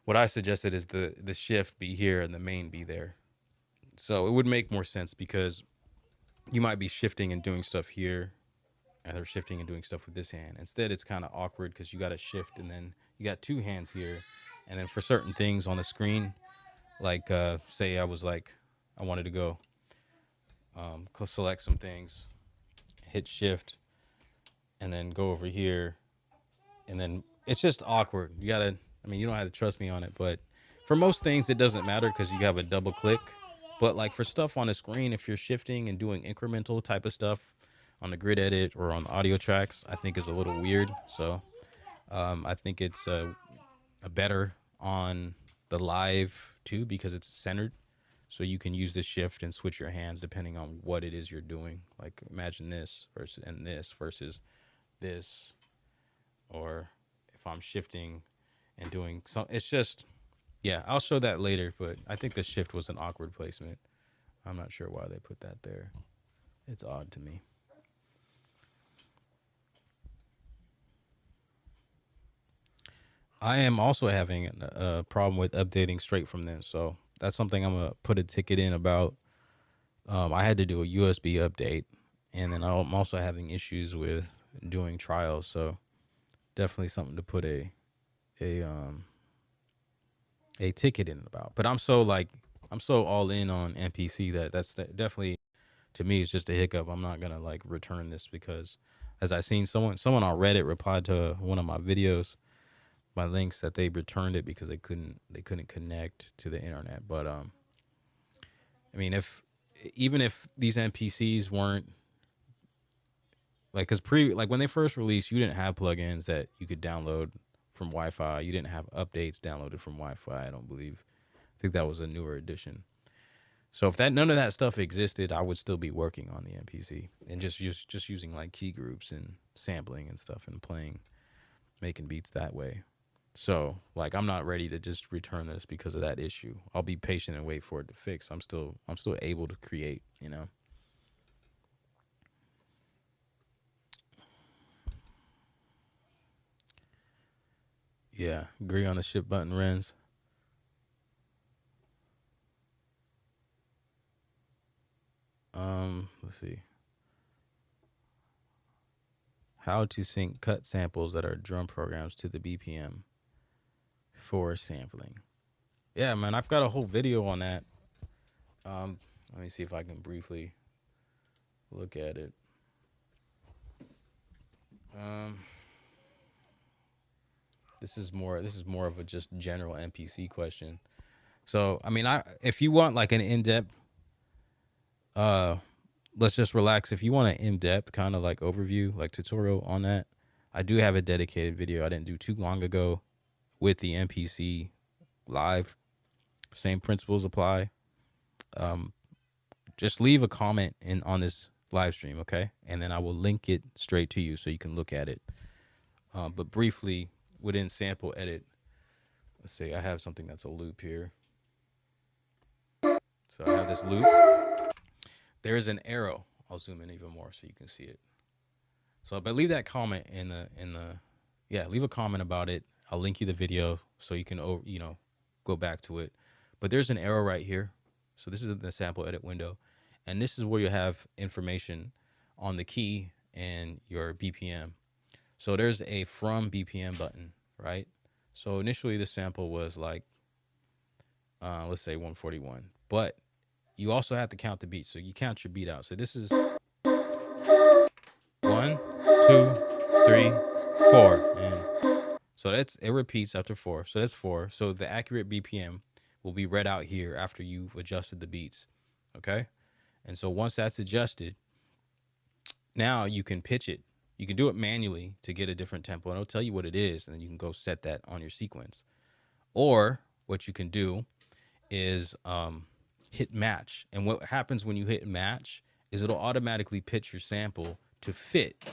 what I suggested is the shift be here and the main be there. So it would make more sense because you might be shifting and doing stuff here, and they're shifting and doing stuff with this hand. Instead, it's kind of awkward because you got to shift and then you got two hands here. And then for certain things on the screen, like say I wanted to go select some things, hit shift, and then go over here, and then it's just awkward. You don't have to trust me on it, but for most things it doesn't matter because you have a double click. But like for stuff on the screen, if you're shifting and doing incremental type of stuff on the grid edit or on the audio tracks, I think is a little weird. So I think it's a better on the live too, because it's centered. So you can use the shift and switch your hands depending on what it is you're doing. Like imagine this versus this, or if I'm shifting and doing some, it's just, yeah, I'll show that later, but I think the shift was an awkward placement. I'm not sure why they put that there. It's odd to me. I am also having a problem with updating straight from this, so that's something I'm gonna put a ticket in about. I had to do a USB update, and then I'm also having issues with doing trials, so definitely something to put a ticket in about. But I'm so all in on MPC that's definitely, to me, it's just a hiccup. I'm not gonna like return this because, as I seen someone on Reddit replied to one of my videos, my links, that they returned it because they couldn't connect to the internet. But I mean, even if these MPCs weren't like, because when they first released, you didn't have plugins that you could download from Wi-Fi. You didn't have updates downloaded from Wi-Fi, I don't believe. I think that was a newer edition. So if none of that stuff existed, I would still be working on the MPC and just using like key groups and sampling and stuff and making beats that way. So like, I'm not ready to just return this because of that issue. I'll be patient and wait for it to fix. I'm still able to create, Yeah, agree on the ship button, Renz. Let's see. How to sync cut samples that are drum programs to the BPM for sampling. Yeah, man, I've got a whole video on that. Let me see if I can briefly look at it. This is more of a just general MPC question. So, I mean, if you want like an in-depth, let's just relax. If you want an in-depth kind of like overview, like tutorial on that, I do have a dedicated video I didn't do too long ago with the MPC live. Same principles apply. Just leave a comment on this live stream, okay? And then I will link it straight to you so you can look at it. But briefly, within sample edit, let's see, I have something that's a loop here. So I have this loop. There is an arrow. I'll zoom in even more so you can see it. So, but leave that comment leave a comment about it. I'll link you the video so you can, go back to it. But there's an arrow right here. So this is the sample edit window. And this is where you have information on the key and your BPM. So there's a from BPM button, right? So initially the sample was like, let's say 141. But you also have to count the beats. So you count your beat out. So this is 1, 2, 3, 4. And so it repeats after 4. So that's 4. So the accurate BPM will be read out here after you've adjusted the beats. Okay. And so once that's adjusted, now you can pitch it. You can do it manually to get a different tempo, and it'll tell you what it is, and then you can go set that on your sequence. Or what you can do is hit match. And what happens when you hit match is it'll automatically pitch your sample to fit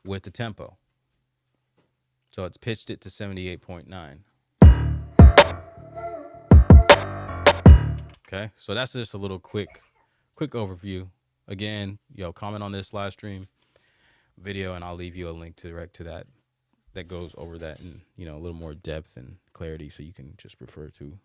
with the tempo. So it's pitched it to 78.9. Okay, so that's just a little quick overview. Again, comment on this live stream video, and I'll leave you a link direct to that goes over that in a little more depth and clarity, so you can just refer to.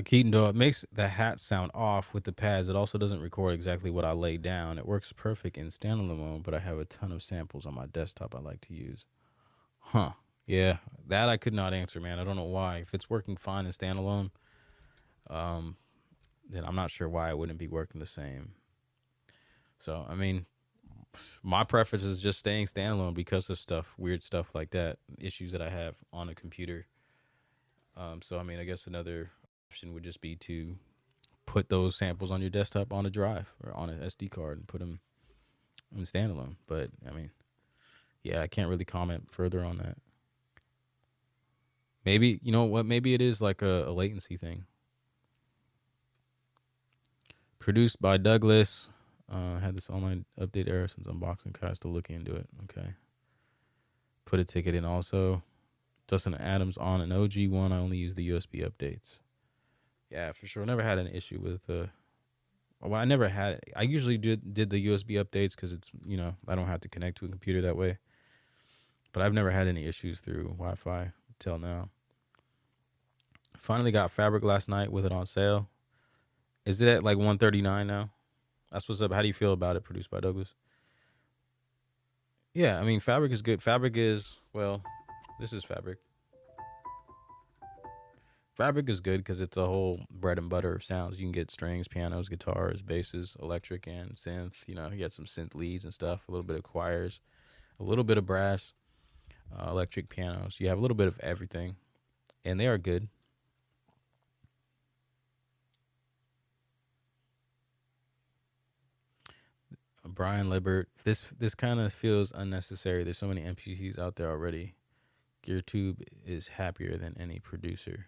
Keaton, though it makes the hat sound off with the pads, it also doesn't record exactly what I laid down. It works perfect in standalone mode, but I have a ton of samples on my desktop I like to use. Huh. Yeah, that I could not answer, man. I don't know why. If it's working fine in standalone, then I'm not sure why it wouldn't be working the same. So, I mean, my preference is just staying standalone because of weird stuff like that, issues that I have on a computer. So, I mean, I guess another option would just be to put those samples on your desktop on a drive or on an SD card and put them in standalone. But, I mean, yeah, I can't really comment further on that. Maybe, you know what, maybe it is like a latency thing. Produced by Douglas. Had this online update error since unboxing. Kai still looking into it. Okay. Put a ticket in also. Dustin Adams on an OG one. I only use the USB updates. Yeah, for sure. Never had an issue with well, I never had it. I usually did the USB updates because it's, I don't have to connect to a computer that way. But I've never had any issues through Wi-Fi till now. Finally got Fabric last night with it on sale. Is it at like $139 now? That's what's up. How do you feel about it? Produced by Douglas. Yeah, I mean, Fabric is good. Fabric is, well, this is Fabric. Fabric is good because it's a whole bread and butter of sounds. You can get strings, pianos, guitars, basses, electric, and synth. You get some synth leads and stuff, a little bit of choirs, a little bit of brass, electric pianos. You have a little bit of everything, and they are good. Brian Libert, this kind of feels unnecessary. There's so many MPCs out there already. GearTube is happier than any producer.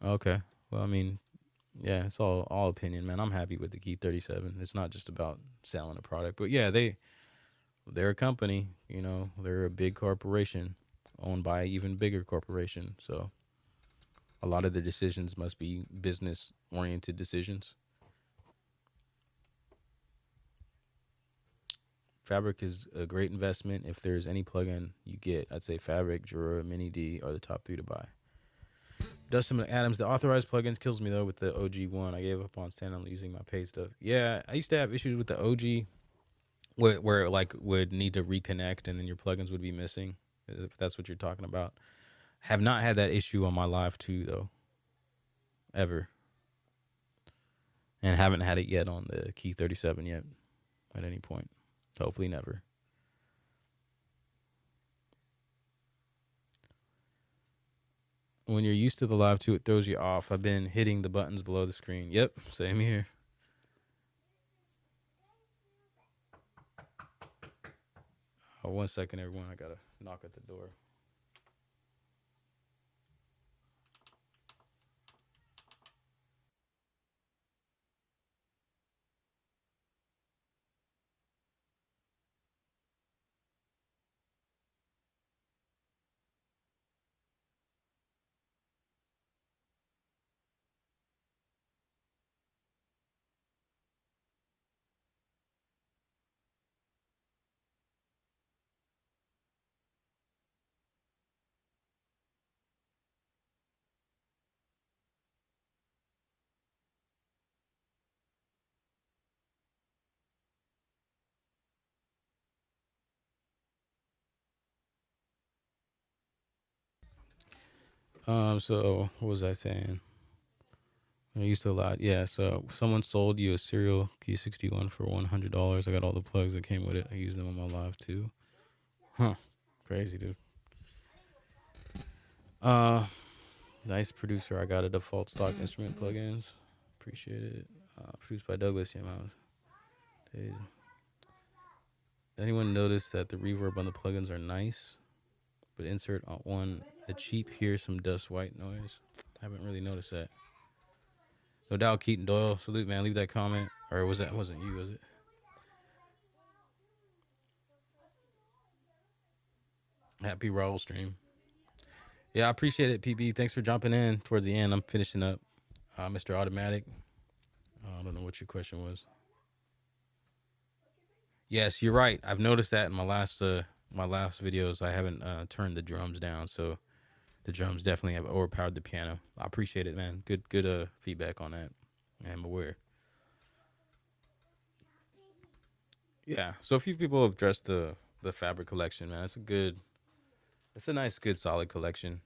Okay. Well, I mean, yeah, it's all opinion, man. I'm happy with the Key 37. It's not just about selling a product, but yeah, they're a company, they're a big corporation owned by an even bigger corporation. So a lot of the decisions must be business oriented decisions. Fabric is a great investment. If there's any plugin you get, I'd say Fabric, Jura, Mini D are the top 3 to buy. Dustin Adams, the authorized plugins kills me though with the OG one. I gave up on standalone using my paid stuff. Yeah, I used to have issues with the OG where it like would need to reconnect and then your plugins would be missing, if that's what you're talking about. Have not had that issue on my Live 2 though, ever. And haven't had it yet on the Key 37 yet at any point. Hopefully never. When you're used to the Live 2, it throws you off. I've been hitting the buttons below the screen. Yep, same here. Oh, 1 second, everyone. I got to knock at the door. So what was I saying? I used to a lot. Yeah. So someone sold you a serial Key 61 for $100. I got all the plugs that came with it. I used them on my live too. Huh. Crazy, dude. Nice producer. I got a default stock instrument plugins. Appreciate it. Produced by Douglas. Yeah, man. Anyone notice that the reverb on the plugins are nice, but insert on one a cheap hear some dust white noise? Haven't really noticed that. No doubt, Keaton Doyle. Salute, man. Leave that comment. Or wasn't you, was it? Happy roll stream. Yeah, I appreciate it, PB. Thanks for jumping in towards the end. I'm finishing up. Mr. Automatic. I don't know what your question was. Yes, you're right. I've noticed that in my last videos. I haven't turned the drums down, so the drums definitely have overpowered the piano. I appreciate it, man. Good feedback on that. I'm aware. Yeah. So a few people have addressed the fabric collection, man. It's a nice, good, solid collection.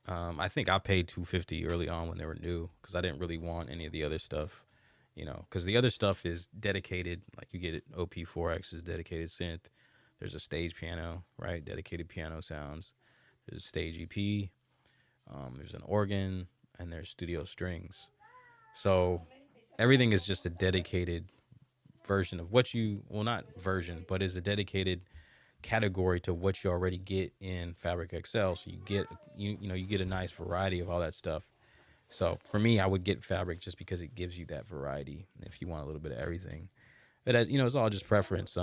I think I paid $250 early on when they were new because I didn't really want any of the other stuff, because the other stuff is dedicated. Like you get it, OP4X is dedicated synth. There's a stage piano, right? Dedicated piano sounds. There's a stage EP. There's an organ, and there's studio strings. So everything is just a dedicated version of not version, but is a dedicated category to what you already get in Fabric XL. So you get you get a nice variety of all that stuff. So for me, I would get Fabric just because it gives you that variety if you want a little bit of everything. But as it's all just preference.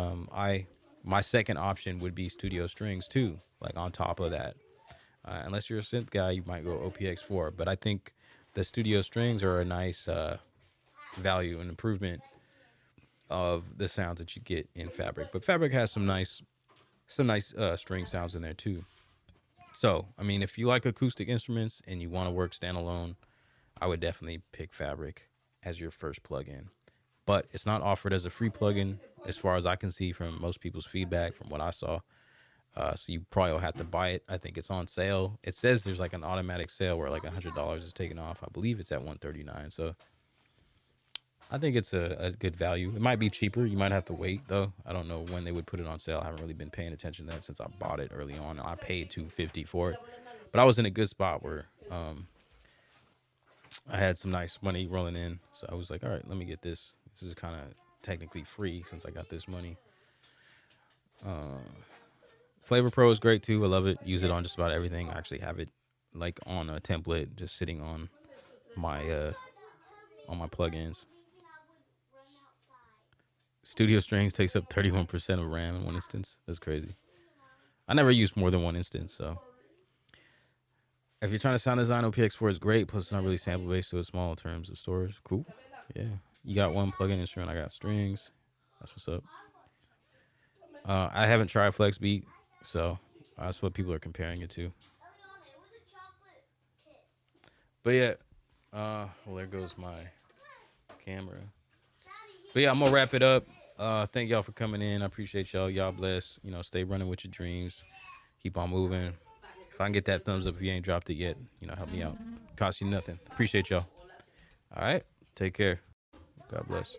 My second option would be studio strings too, like on top of that. Unless you're a synth guy, you might go OPX4. But I think the studio strings are a nice value and improvement of the sounds that you get in Fabric. But Fabric has some nice string sounds in there too. So, I mean, if you like acoustic instruments and you want to work standalone, I would definitely pick Fabric as your first plugin. But it's not offered as a free plugin, as far as I can see from most people's feedback from what I saw. So you probably will have to buy it. I think it's on sale. It says there's like an automatic sale where like $100 is taken off. I believe it's at $139. So I think it's a good value. It might be cheaper. You might have to wait though. I don't know when they would put it on sale. I haven't really been paying attention to that since I bought it early on. I paid $250 for it, but I was in a good spot where I had some nice money rolling in. So I was like, all right, let me get this. This is kind of technically free since I got this money. Flavor Pro is great too. I love it. Use it on just about everything. I actually have it like on a template, just sitting on my plugins. Studio Strings takes up 31% of RAM in one instance. That's crazy. I never used more than one instance, so if you're trying to sound design, OPX4 is great. Plus, it's not really sample based, so it's small in terms of storage. Cool. Yeah, you got one plugin instrument. I got strings. That's what's up. I haven't tried Flex Beat, so that's what people are comparing it to. But yeah, well, there goes my camera. But yeah, I'm gonna wrap it up. Thank y'all for coming in. I appreciate y'all. Y'all bless. Stay running with your dreams. Keep on moving. If I can get that thumbs up if you ain't dropped it yet, help me out. Cost you nothing. Appreciate y'all. All right. Take care. God bless.